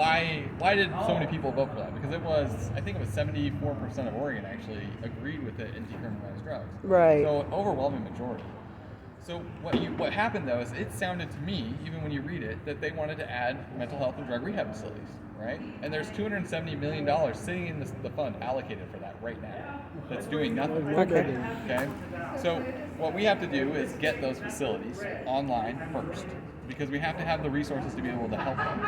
why did so many people vote for that? Because I think it was 74% of Oregon actually agreed with it and decriminalized drugs. Right. So overwhelming majority. So what happened though is it sounded to me, even when you read it, that they wanted to add mental health and drug rehab facilities, right? And there's $270 million sitting in the fund allocated for that right now. That's doing nothing. Okay. Okay. So what we have to do is get those facilities online first, because we have to have the resources to be able to help them.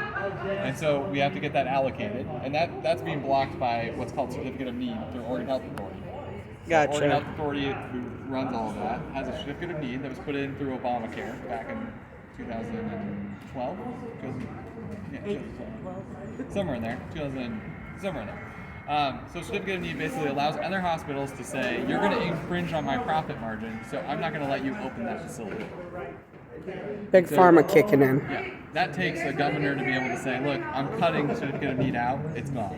And so we have to get that allocated, and that's being blocked by what's called Certificate of Need through Oregon Health Authority. Gotcha. Oregon Health Authority, who runs all of that, has a certificate of need that was put in through Obamacare back in 2012? 2012. Somewhere in there. Somewhere in there. So certificate of need basically allows other hospitals to say, you're going to infringe on my profit margin, so I'm not going to let you open that facility. Big pharma kicking in. Yeah. That takes a governor to be able to say, look, I'm cutting the certificate of need out, it's gone.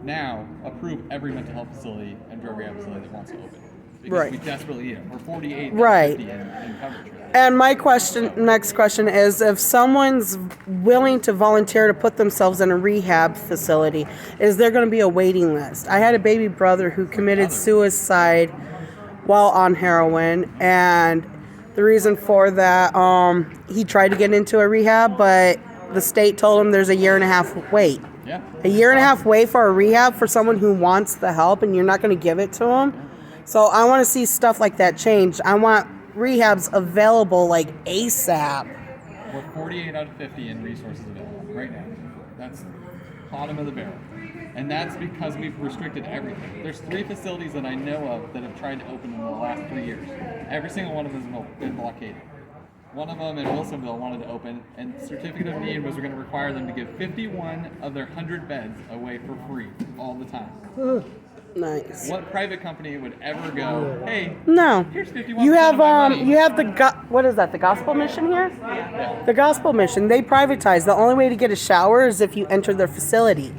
Now, approve every mental health facility and drug rehab facility that wants to open. Because Right. we desperately need it. We're 48 Right. 50 in coverage. And my next question is, if someone's willing to volunteer to put themselves in a rehab facility, is there going to be a waiting list? I had a baby brother who committed suicide while on heroin, and the reason for that, he tried to get into a rehab, but the state told him there's a 1.5 year wait. Yeah. A 1.5 year wait for a rehab for someone who wants the help, and you're not going to give it to them. So I want to see stuff like that change. I want rehabs available like ASAP. We're 48 out of 50 in resources available right now. That's bottom of the barrel. And that's because we've restricted everything. There's 3 facilities that I know of that have tried to open in the last 3 years. Every single one of them has been blockaded. One of them in Wilsonville wanted to open, and certificate of need was we're going to require them to give 51 of their 100 beds away for free all the time. Nice. What private company would ever go, hey, No. here's 51% You have of my money? you have what is that? The Gospel Mission here? Yeah. The Gospel Mission. They privatize. The only way to get a shower is if you enter their facility.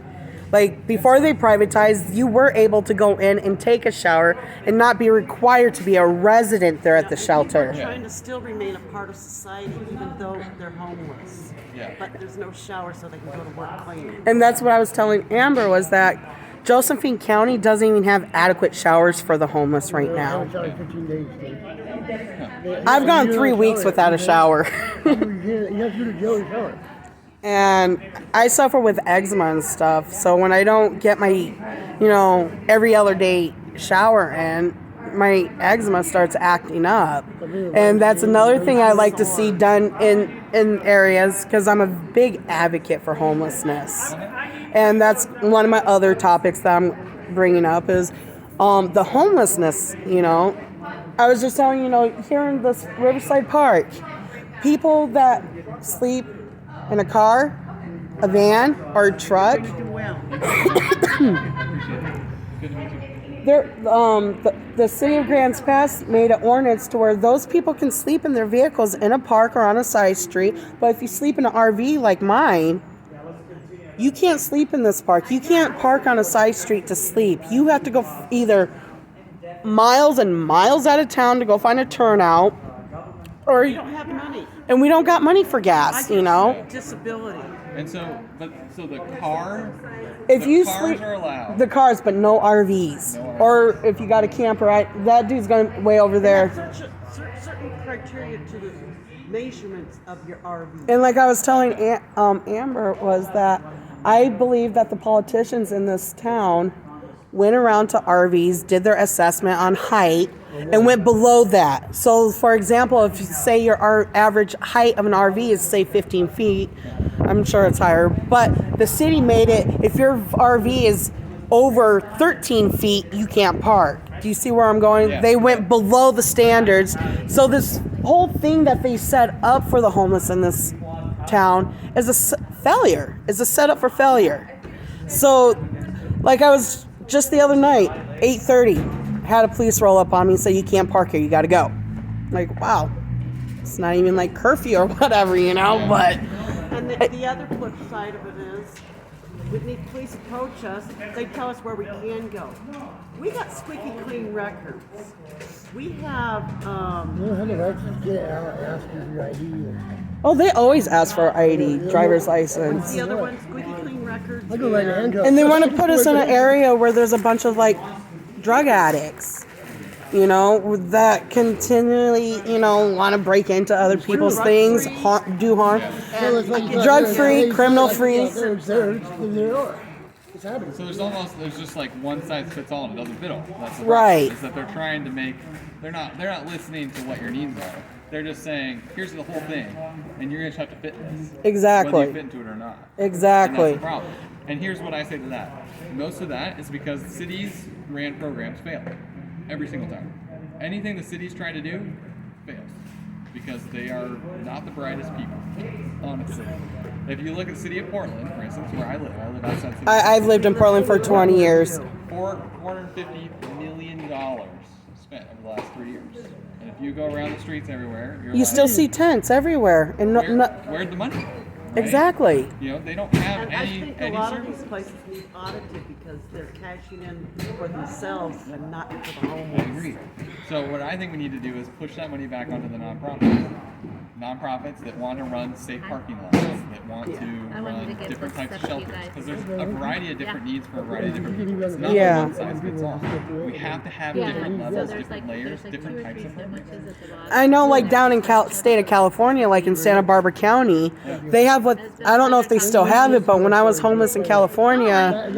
Like before they privatized, you were able to go in and take a shower and not be required to be a resident there at the shelter. People are trying to still remain a part of society even though they're homeless. Yeah. But there's no shower so they can go to work clean. And that's what I was telling Amber, was that Josephine County doesn't even have adequate showers for the homeless right now. I've gone 3 weeks without a shower. And I suffer with eczema and stuff, so when I don't get my, every other day shower in, my eczema starts acting up. And that's another thing I like to see done in areas, because I'm a big advocate for homelessness. And that's one of my other topics that I'm bringing up is the homelessness, I was just telling here in this Riverside Park, people that sleep in a car, a van, or a truck, the city of Grants Pass made an ordinance to where those people can sleep in their vehicles in a park or on a side street, but if you sleep in an RV like mine, you can't sleep in this park. You can't park on a side street to sleep. You have to go either miles and miles out of town to go find a turnout, or We don't have money. and we don't got money for gas, Disability. And so the car, If the you cars sleep, are allowed. the cars, but no RVs. No RVs. Or if you got a camper, that dude's going way over there. Certain criteria to the measurements of your RV. And like I was telling Amber, was that I believe that the politicians in this town went around to RVs, did their assessment on height, and went below that. So, for example, if you say your average height of an RV is, say, 15 feet, I'm sure it's higher, but the city made it, if your RV is over 13 feet, you can't park. Do you see where I'm going? Yeah. They went below the standards. So this whole thing that they set up for the homeless in this town is a failure, is a setup for failure. So, like I was just the other night, 8:30, had a police roll up on me and say, you can't park here, you gotta go. Like, wow. It's not even like curfew or whatever, but... And the other flip side of it is, when the police approach us, they tell us where we can go. We got squeaky clean records. We have, You don't have the right to get out and ask you for your ID. Oh, they always ask for ID, driver's What's license. the other one? Squeaky clean records. I go right to handcuffs. And they want to put us in an area where there's a bunch of like drug addicts, that continually, want to break into other people's things, do harm. So it's like- Drug-free, criminal-free. They are. It's happening. So there's just like one size fits all and it doesn't fit all. That's the Right. problem, is that they're trying to make, they're not listening to what your needs are. They're just saying, here's the whole thing, and you're gonna just have to fit this. Exactly. Whether you fit into it or not. Exactly. And that's the problem. And here's what I say to that. Most of that is because cities ran programs fail. Every single time. Anything the cities try to do, fails. Because they are not the brightest people, honestly. If you look at the city of Portland, for instance, where I live outside the city. I've lived in Portland for 20 years. $450 million spent over the last 3 years. And if you go around the streets everywhere, You still see tents everywhere. And where'd the money go? Right? Exactly. They don't have And I any think a lot of service. these places need audited because they're cashing in for themselves and not for the I homeless. agree. So what I think we need to do is push that money back onto the nonprofits. Nonprofits that want to run safe parking lots, that want to I wanted to run get different this types of stuff to you shelters. guys. Because there's a variety of different needs for a variety of different people. It's not Yeah. one size fits all. We have to have different levels, different layers, different types of programs. I know, like down in state of California, like in Santa Barbara County, they have what, I don't know if they still have it, but when I was homeless in California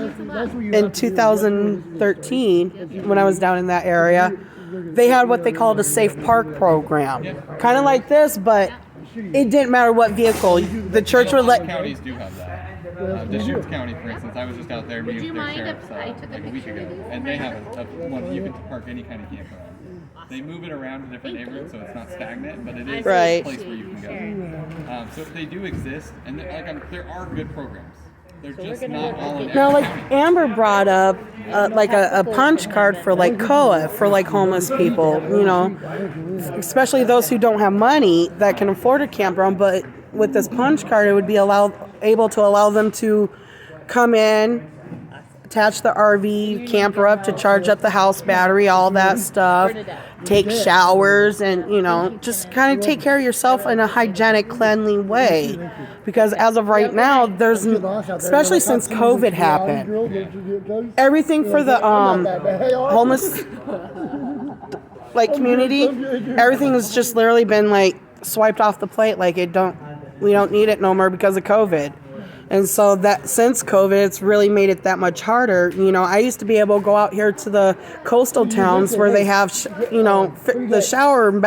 in 2013, when I was down in that area, they had what they called a safe park program. Kind of like this, but it didn't matter what vehicle. The church would Most let. counties do have that. Deschutes County, for instance, I was just out there meeting you with their mind sheriffs if I took a like a week picture ago, of these? and they have a one that you can park any kind of camper on. They move it around to different neighborhoods, so it's not stagnant, but it is Right. a place where you can go. So they do exist, and there are good programs. They're just not all in Now, every like county. Amber brought up, like a punch card for like COA for like homeless people, especially those who don't have money that can afford a campground. But with this punch card, it would be able to allow them to come in, attach the RV camper up to charge up the house battery, all that stuff, take showers, and just kind of take care of yourself in a hygienic, cleanly way. Because as of right now, there's, especially since COVID happened, everything for the homeless like community, everything has just literally been like swiped off the plate. Like we don't need it no more because of COVID. And so that since COVID, it's really made it that much harder. I used to be able to go out here to the coastal towns where they have, the shower and